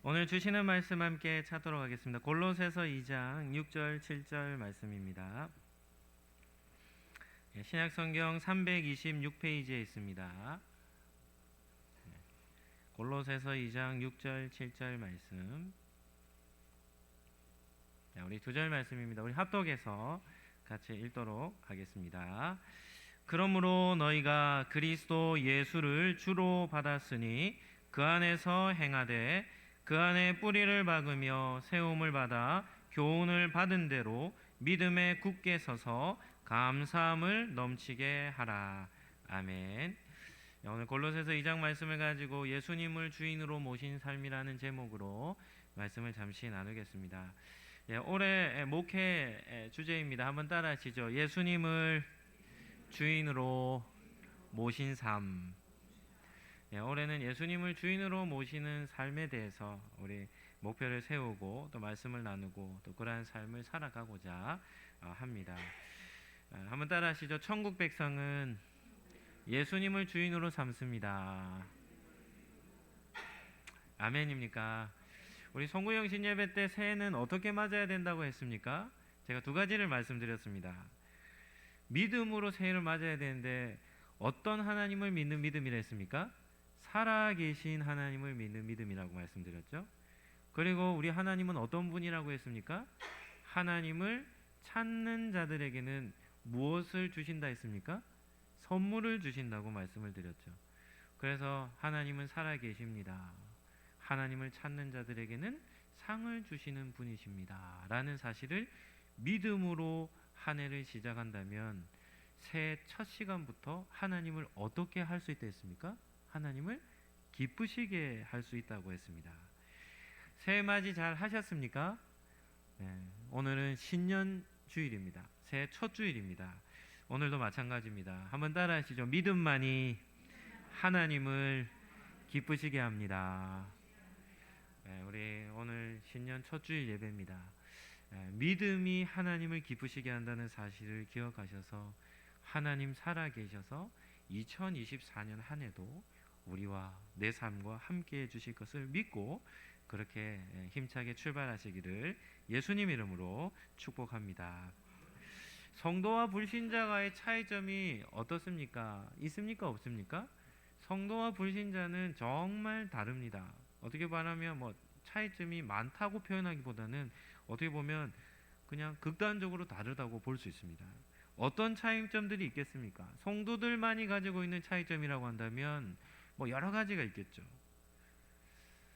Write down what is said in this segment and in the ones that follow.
오늘 주시는 말씀 함께 찾도록 하겠습니다. 골로새서 2장 6절 7절 말씀입니다. 신약성경 326페이지에 있습니다. 골로새서 2장 6절 7절 말씀. 우리 두 절 말씀입니다. 우리 합독해서 같이 읽도록 하겠습니다. 그러므로 너희가 그리스도 예수를 주로 받았으니 그 안에서 행하되 그 안에 뿌리를 박으며 세움을 받아 교훈을 받은 대로 믿음에 굳게 서서 감사함을 넘치게 하라. 아멘. 오늘 골로새서 2장 말씀을 가지고 예수님을 주인으로 모신 삶이라는 제목으로 말씀을 잠시 나누겠습니다. 올해 목회 주제입니다. 한번 따라 하시죠. 예수님을 주인으로 모신 삶. 올해는 예수님을 주인으로 모시는 삶에 대해서 우리 목표를 세우고 또 말씀을 나누고 또 그러한 삶을 살아가고자 합니다. 한번 따라 하시죠. 천국 백성은 예수님을 주인으로 삼습니다. 아멘입니까? 우리 송구영신 예배 때 새해는 어떻게 맞아야 된다고 했습니까? 제가 두 가지를 말씀드렸습니다. 믿음으로 새해를 맞아야 되는데 어떤 하나님을 믿는 믿음이라 했습니까? 살아계신 하나님을 믿는 믿음이라고 말씀드렸죠. 그리고 우리 하나님은 어떤 분이라고 했습니까? 하나님을 찾는 자들에게는 무엇을 주신다 했습니까? 선물을 주신다고 말씀을 드렸죠. 그래서 하나님은 살아계십니다. 하나님을 찾는 자들에게는 상을 주시는 분이십니다. 라는 사실을 믿음으로 한 해를 시작한다면 새해 첫 시간부터 하나님을 어떻게 할 수 있다 했습니까? 하나님을 기쁘시게 할 수 있다고 했습니다. 새해 맞이 잘 하셨습니까? 네, 오늘은 신년 주일입니다. 새해 첫 주일입니다. 오늘도 마찬가지입니다. 한번 따라 하시죠. 믿음만이 하나님을 기쁘시게 합니다. 네, 우리 오늘 신년 첫 주일 예배입니다. 믿음이 하나님을 기쁘시게 한다는 사실을 기억하셔서 하나님 살아계셔서 2024년 한 해도 우리와 내 삶과 함께 해주실 것을 믿고 그렇게 힘차게 출발하시기를 예수님 이름으로 축복합니다. 성도와 불신자와의 차이점이 어떻습니까? 있습니까? 없습니까? 성도와 불신자는 정말 다릅니다. 어떻게 말하면 차이점이 많다고 표현하기보다는 어떻게 보면 그냥 극단적으로 다르다고 볼 수 있습니다. 어떤 차이점들이 있겠습니까? 성도들만이 가지고 있는 차이점이라고 한다면 여러 가지가 있겠죠.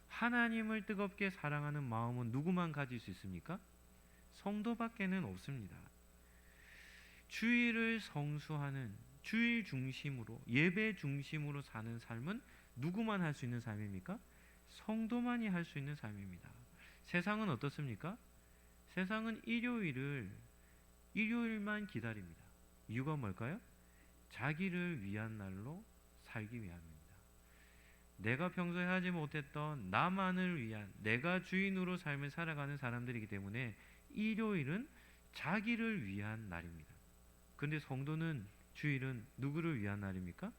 하나님을 뜨겁게 사랑하는 마음은 누구만 가질 수 있습니까? 성도밖에는 없습니다. 주일을 성수하는 주일 중심으로 예배 중심으로 사는 삶은 누구만 할 수 있는 삶입니까? 성도만이 할 수 있는 삶입니다. 세상은 어떻습니까? 세상은 일요일만 기다립니다. 이유가 뭘까요? 자기를 위한 날로 살기 위함입니다. 내가 평소에 하지 못했던 나만을 위한 내가 주인으로 삶을 살아가는 사람들이기 때문에 일요일은 자기를 위한 날입니다. 그런데 성도는 주일은 누구를 위한 날입니까?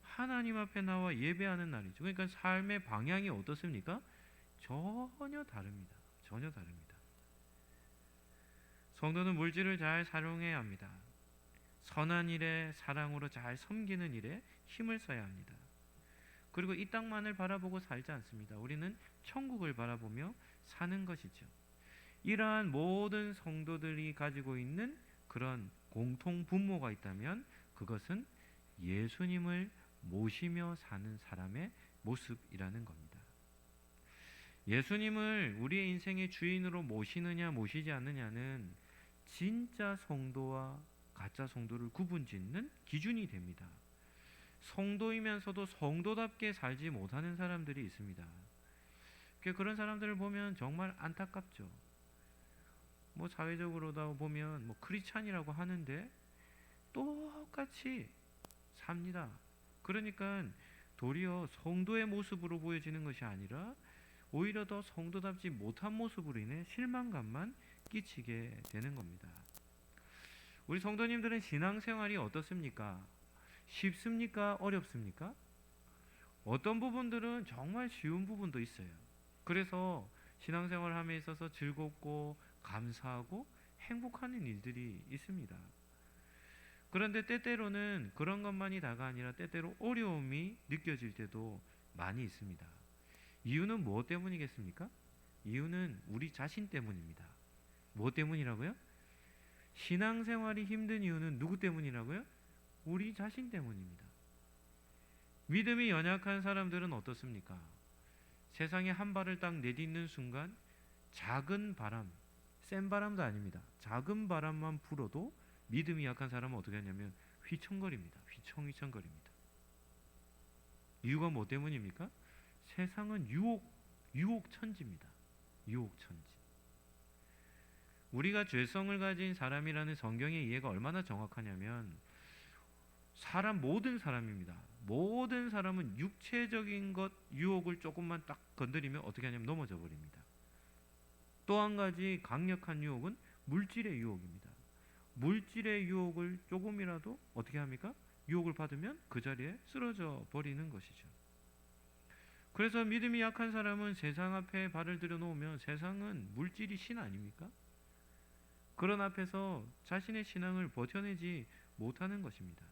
하나님 앞에 나와 예배하는 날이죠. 그러니까 삶의 방향이 어떻습니까? 전혀 다릅니다. 전혀 다릅니다. 성도는 물질을 잘 사용해야 합니다. 선한 일에 사랑으로 잘 섬기는 일에 힘을 써야 합니다. 그리고 이 땅만을 바라보고 살지 않습니다. 우리는 천국을 바라보며 사는 것이죠. 이러한 모든 성도들이 가지고 있는 그런 공통 분모가 있다면 그것은 예수님을 모시며 사는 사람의 모습이라는 겁니다. 예수님을 우리의 인생의 주인으로 모시느냐 모시지 않느냐는 진짜 성도와 가짜 성도를 구분짓는 기준이 됩니다. 성도이면서도 성도답게 살지 못하는 사람들이 있습니다. 그런 사람들을 보면 정말 안타깝죠. 사회적으로도 보면 크리스찬이라고 하는데 똑같이 삽니다. 그러니까 도리어 성도의 모습으로 보여지는 것이 아니라 오히려 더 성도답지 못한 모습으로 인해 실망감만 끼치게 되는 겁니다. 우리 성도님들은 신앙생활이 어떻습니까? 쉽습니까? 어렵습니까? 어떤 부분들은 정말 쉬운 부분도 있어요. 그래서 신앙생활 함에 있어서 즐겁고 감사하고 행복하는 일들이 있습니다. 그런데 때때로는 그런 것만이 다가 아니라 때때로 어려움이 느껴질 때도 많이 있습니다. 이유는 무엇 때문이겠습니까? 이유는 우리 자신 때문입니다. 무엇 때문이라고요? 신앙생활이 힘든 이유는 누구 때문이라고요? 우리 자신 때문입니다. 믿음이 연약한 사람들은 어떻습니까? 세상에 한 발을 딱 내딛는 순간 작은 바람, 센 바람도 아닙니다. 작은 바람만 불어도 믿음이 약한 사람은 어떻게 하냐면 휘청거립니다. 휘청휘청거립니다. 이유가 뭐 때문입니까? 세상은 유혹천지입니다. 유혹천지. 우리가 죄성을 가진 사람이라는 성경의 이해가 얼마나 정확하냐면 모든 사람입니다. 모든 사람은 육체적인 것 유혹을 조금만 딱 건드리면 어떻게 하냐면 넘어져 버립니다. 또 한 가지 강력한 유혹은 물질의 유혹입니다. 물질의 유혹을 조금이라도 어떻게 합니까? 유혹을 받으면 그 자리에 쓰러져 버리는 것이죠. 그래서 믿음이 약한 사람은 세상 앞에 발을 들여놓으면 세상은 물질이 신 아닙니까? 그런 앞에서 자신의 신앙을 버텨내지 못하는 것입니다.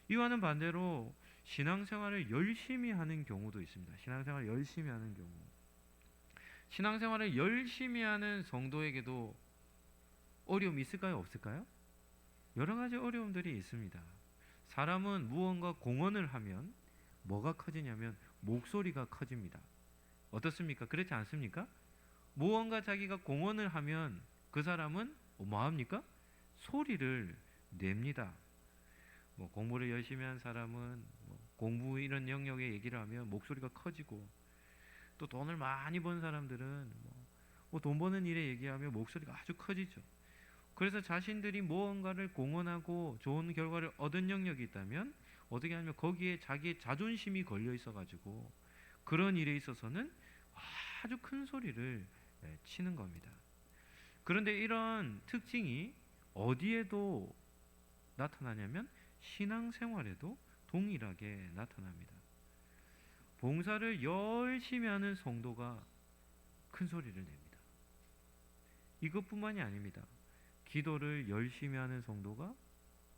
이와는 반대로 신앙생활을 열심히 하는 경우도 있습니다. 신앙생활을 열심히 하는 경우. 신앙생활을 열심히 하는 성도에게도 어려움이 있을까요? 없을까요? 여러 가지 어려움들이 있습니다. 사람은 무언가 공헌을 하면 뭐가 커지냐면 목소리가 커집니다. 어떻습니까? 그렇지 않습니까? 무언가 자기가 공헌을 하면 그 사람은 뭐합니까? 소리를 냅니다. 공부를 열심히 한 사람은 공부 이런 영역의 얘기를 하면 목소리가 커지고, 또 돈을 많이 번 사람들은 돈 버는 일에 얘기하면 목소리가 아주 커지죠. 그래서 자신들이 무언가를 공헌하고 좋은 결과를 얻은 영역이 있다면 어떻게 하냐면 거기에 자기의 자존심이 걸려 있어가지고 그런 일에 있어서는 아주 큰 소리를 치는 겁니다. 그런데 이런 특징이 어디에도 나타나냐면 신앙생활에도 동일하게 나타납니다. 봉사를 열심히 하는 성도가 큰 소리를 냅니다. 이것뿐만이 아닙니다. 기도를 열심히 하는 성도가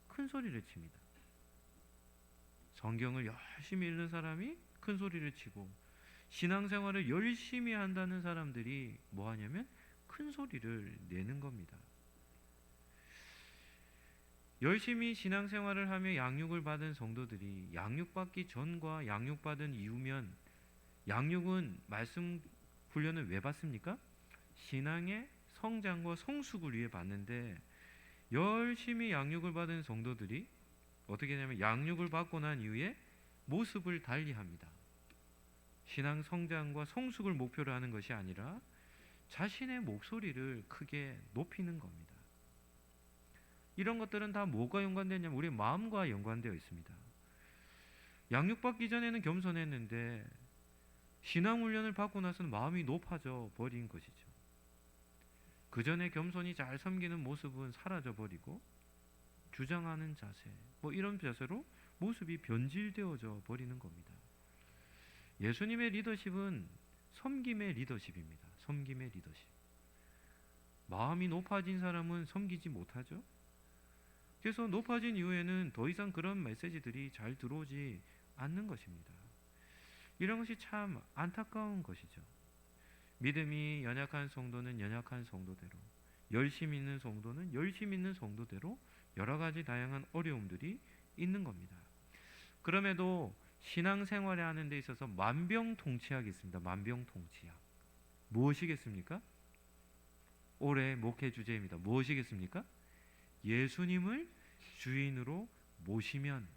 큰 소리를 칩니다. 성경을 열심히 읽는 사람이 큰 소리를 치고, 신앙생활을 열심히 한다는 사람들이 뭐 하냐면 큰 소리를 내는 겁니다. 열심히 신앙생활을 하며 양육을 받은 성도들이 양육받기 전과 양육받은 이후면, 양육은 말씀 훈련을 왜 받습니까? 신앙의 성장과 성숙을 위해 받는데, 열심히 양육을 받은 성도들이 어떻게 하냐면 양육을 받고 난 이후에 모습을 달리합니다. 신앙 성장과 성숙을 목표로 하는 것이 아니라 자신의 목소리를 크게 높이는 겁니다. 이런 것들은 다 뭐가 연관되냐면 우리 마음과 연관되어 있습니다. 양육받기 전에는 겸손했는데 신앙 훈련을 받고 나서는 마음이 높아져 버린 것이죠. 그 전에 겸손히 잘 섬기는 모습은 사라져 버리고 주장하는 자세, 이런 자세로 모습이 변질되어져 버리는 겁니다. 예수님의 리더십은 섬김의 리더십입니다. 섬김의 리더십. 마음이 높아진 사람은 섬기지 못하죠. 그래서 높아진 이후에는 더 이상 그런 메시지들이 잘 들어오지 않는 것입니다. 이런 것이 참 안타까운 것이죠. 믿음이 연약한 성도는 연약한 성도대로, 열심히 있는 성도는 열심히 있는 성도대로 여러 가지 다양한 어려움들이 있는 겁니다. 그럼에도 신앙생활에 하는 데 있어서 만병통치약이 있습니다. 만병통치약. 무엇이겠습니까? 올해 목회 주제입니다. 무엇이겠습니까? 예수님을 주인으로 모시면,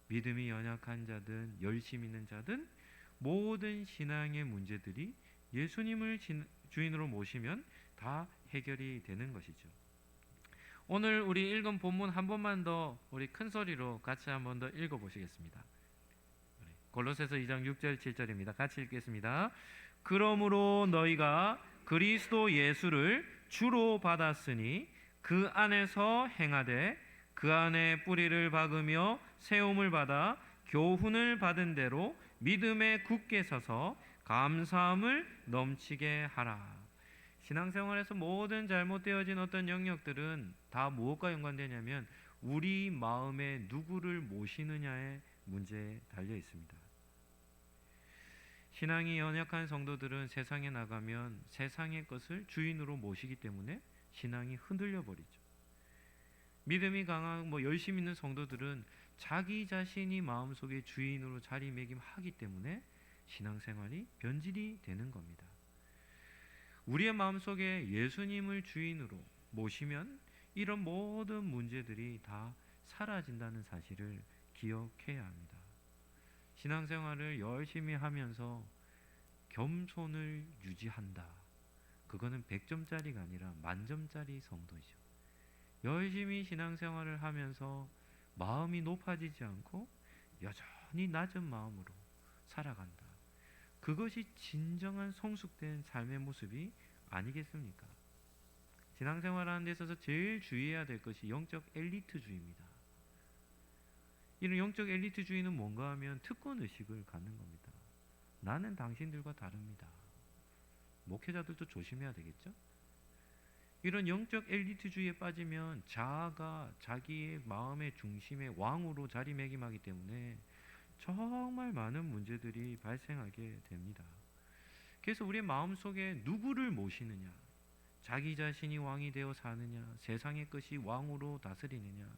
믿음이 연약한 자든 열심히 있는 자든 모든 신앙의 문제들이 예수님을 주인으로 모시면 다 해결이 되는 것이죠. 오늘 우리 읽은 본문 한 번만 더 우리 큰 소리로 같이 한 번 더 읽어보시겠습니다. 골로새서 2장 6절 7절입니다. 같이 읽겠습니다. 그러므로 너희가 그리스도 예수를 주로 받았으니 그 안에서 행하되 그 안에 뿌리를 박으며 세움을 받아 교훈을 받은 대로 믿음에 굳게 서서 감사함을 넘치게 하라. 신앙생활에서 모든 잘못되어진 어떤 영역들은 다 무엇과 연관되냐면 우리 마음에 누구를 모시느냐의 문제에 달려 있습니다. 신앙이 연약한 성도들은 세상에 나가면 세상의 것을 주인으로 모시기 때문에 신앙이 흔들려 버리죠. 믿음이 강하고 열심 있는 성도들은 자기 자신이 마음속에 주인으로 자리매김하기 때문에 신앙생활이 변질이 되는 겁니다. 우리의 마음속에 예수님을 주인으로 모시면 이런 모든 문제들이 다 사라진다는 사실을 기억해야 합니다. 신앙생활을 열심히 하면서 겸손을 유지한다. 그거는 100점짜리가 아니라 만점짜리 성도이죠. 열심히 신앙생활을 하면서 마음이 높아지지 않고 여전히 낮은 마음으로 살아간다. 그것이 진정한 성숙된 삶의 모습이 아니겠습니까? 신앙생활하는 데 있어서 제일 주의해야 될 것이 영적 엘리트주의입니다. 이런 영적 엘리트주의는 뭔가 하면 특권의식을 갖는 겁니다. 나는 당신들과 다릅니다. 목회자들도 조심해야 되겠죠? 이런 영적 엘리트주의에 빠지면 자아가 자기의 마음의 중심의 왕으로 자리매김하기 때문에 정말 많은 문제들이 발생하게 됩니다. 그래서 우리의 마음속에 누구를 모시느냐, 자기 자신이 왕이 되어 사느냐, 세상의 것이 왕으로 다스리느냐,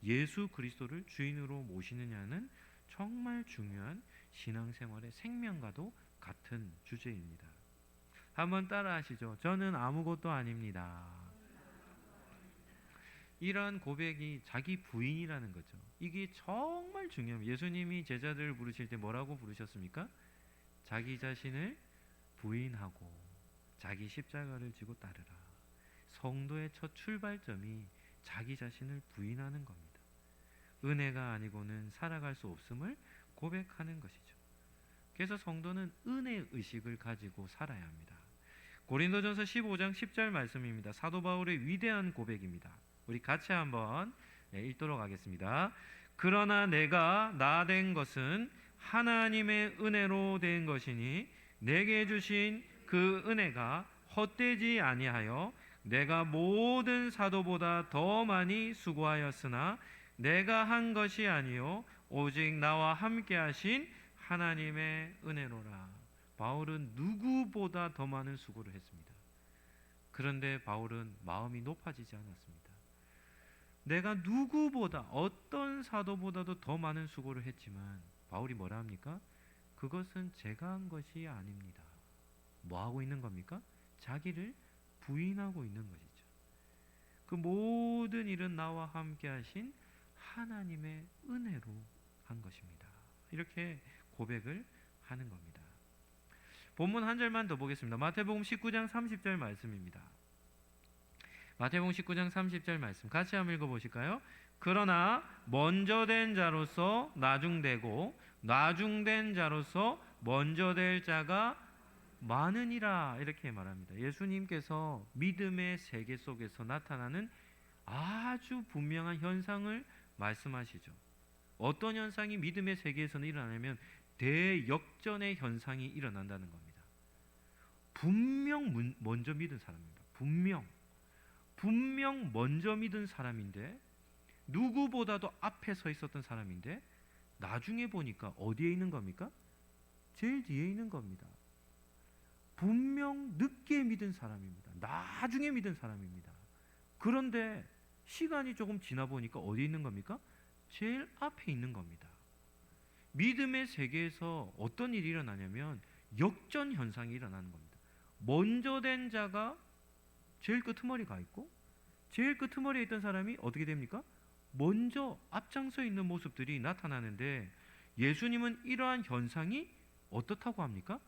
예수 그리스도를 주인으로 모시느냐는 정말 중요한 신앙생활의 생명과도 같은 주제입니다. 한번 따라 하시죠. 저는 아무것도 아닙니다. 이러한 고백이 자기 부인이라는 거죠. 이게 정말 중요합니다. 예수님이 제자들을 부르실 때 뭐라고 부르셨습니까? 자기 자신을 부인하고 자기 십자가를 지고 따르라. 성도의 첫 출발점이 자기 자신을 부인하는 겁니다. 은혜가 아니고는 살아갈 수 없음을 고백하는 것이죠. 그래서 성도는 은혜 의식을 가지고 살아야 합니다. 고린도전서 15장 10절 말씀입니다. 사도 바울의 위대한 고백입니다. 우리 같이 한번 읽도록 하겠습니다. 그러나 내가 나 된 것은 하나님의 은혜로 된 것이니 내게 주신 그 은혜가 헛되지 아니하여 내가 모든 사도보다 더 많이 수고하였으나 내가 한 것이 아니요 오직 나와 함께 하신 하나님의 은혜로라. 바울은 누구보다 더 많은 수고를 했습니다. 그런데 바울은 마음이 높아지지 않았습니다. 내가 누구보다 어떤 사도보다도 더 많은 수고를 했지만 바울이 뭐라 합니까? 그것은 제가 한 것이 아닙니다. 뭐 하고 있는 겁니까? 자기를 부인하고 있는 것이죠. 그 모든 일은 나와 함께 하신 하나님의 은혜로 한 것입니다. 이렇게 고백을 하는 겁니다. 본문 한 절만 더 보겠습니다. 마태복음 19장 30절 말씀입니다. 마태복음 19장 30절 말씀 같이 한번 읽어보실까요? 그러나 먼저 된 자로서 나중되고 나중된 자로서 먼저 될 자가 많으니라. 이렇게 말합니다. 예수님께서 믿음의 세계 속에서 나타나는 아주 분명한 현상을 말씀하시죠. 어떤 현상이 믿음의 세계에서는 일어나냐면 대역전의 현상이 일어난다는 겁니다. 분명 먼저 믿은 사람입니다. 분명 먼저 믿은 사람인데 누구보다도 앞에 서 있었던 사람인데 나중에 보니까 어디에 있는 겁니까? 제일 뒤에 있는 겁니다. 분명 늦게 믿은 사람입니다. 나중에 믿은 사람입니다. 그런데 시간이 조금 지나 보니까 어디에 있는 겁니까? 제일 앞에 있는 겁니다. 믿음의 세계에서 어떤 일이 일어나냐면 역전 현상이 일어나는 겁니다. 먼저 된 자가 제일 끄트머리 가 있고 제일 끄트머리에 있던 사람이 어떻게 됩니까? 먼저 앞장서 있는 모습들이 나타나는데 예수님은 이러한 현상이 어떻다고 합니까?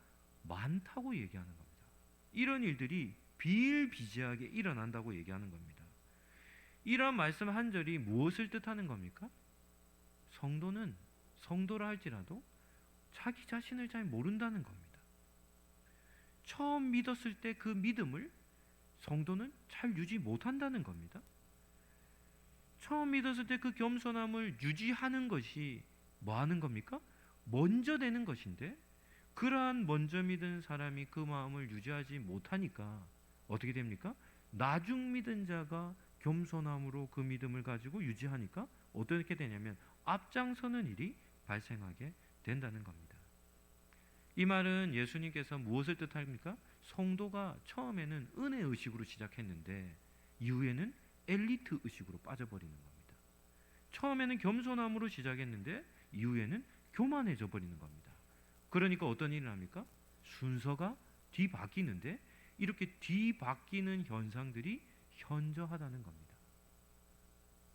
많다고 얘기하는 겁니다. 이런 일들이 비일비재하게 일어난다고 얘기하는 겁니다. 이런 말씀 한 절이 무엇을 뜻하는 겁니까? 성도는 성도라 할지라도 자기 자신을 잘 모른다는 겁니다. 처음 믿었을 때 그 믿음을 성도는 잘 유지 못한다는 겁니다. 처음 믿었을 때 그 겸손함을 유지하는 것이 뭐 하는 겁니까? 먼저 되는 것인데 그러한 먼저 믿은 사람이 그 마음을 유지하지 못하니까 어떻게 됩니까? 나중 믿은 자가 겸손함으로 그 믿음을 가지고 유지하니까 어떻게 되냐면 앞장서는 일이 발생하게 된다는 겁니다. 이 말은 예수님께서 무엇을 뜻합니까? 성도가 처음에는 은혜 의식으로 시작했는데 이후에는 엘리트 의식으로 빠져버리는 겁니다. 처음에는 겸손함으로 시작했는데 이후에는 교만해져 버리는 겁니다. 그러니까 어떤 일을 합니까? 순서가 뒤바뀌는데 이렇게 뒤바뀌는 현상들이 현저하다는 겁니다.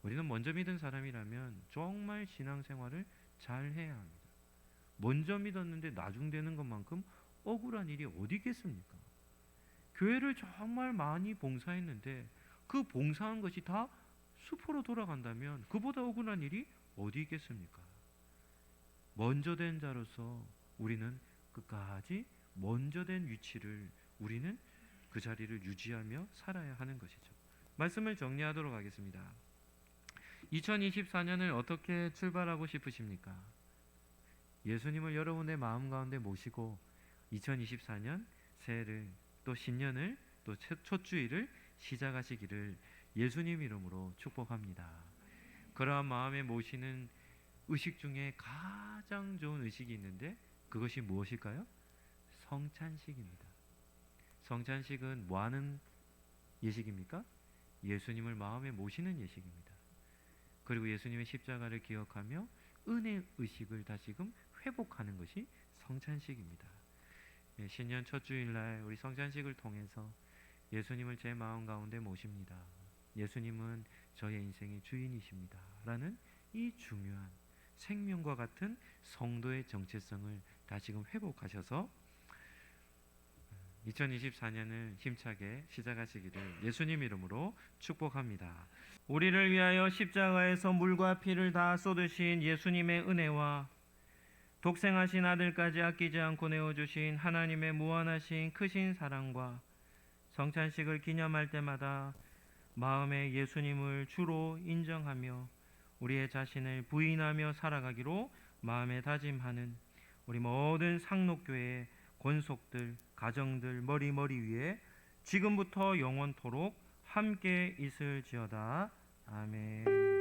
우리는 먼저 믿은 사람이라면 정말 신앙생활을 잘 해야 합니다. 먼저 믿었는데 나중 되는 것만큼 억울한 일이 어디 있겠습니까? 교회를 정말 많이 봉사했는데 그 봉사한 것이 다 수포로 돌아간다면 그보다 억울한 일이 어디 있겠습니까? 먼저 된 자로서 우리는 끝까지 먼저 된 위치를 우리는 그 자리를 유지하며 살아야 하는 것이죠. 말씀을 정리하도록 하겠습니다. 2024년을 어떻게 출발하고 싶으십니까? 예수님을 여러분의 마음 가운데 모시고 2024년 새해를 또 신년을 또 첫 주일을 시작하시기를 예수님 이름으로 축복합니다. 그러한 마음에 모시는 의식 중에 가장 좋은 의식이 있는데 그것이 무엇일까요? 성찬식입니다. 성찬식은 뭐 하는 예식입니까? 예수님을 마음에 모시는 예식입니다. 그리고 예수님의 십자가를 기억하며 은혜 의식을 다시금 회복하는 것이 성찬식입니다. 신년 첫 주일날 우리 성찬식을 통해서 예수님을 제 마음 가운데 모십니다. 예수님은 저의 인생의 주인이십니다. 라는 이 중요한 생명과 같은 성도의 정체성을 다시금 회복하셔서 2024년을 힘차게 시작하시기를 예수님 이름으로 축복합니다. 우리를 위하여 십자가에서 물과 피를 다 쏟으신 예수님의 은혜와 독생하신 아들까지 아끼지 않고 내어주신 하나님의 무한하신 크신 사랑과 성찬식을 기념할 때마다 마음에 예수님을 주로 인정하며 우리의 자신을 부인하며 살아가기로 마음에 다짐하는 우리 모든 상록교회의 권속들, 가정들 머리 위에 지금부터 영원토록 함께 있을지어다. 아멘.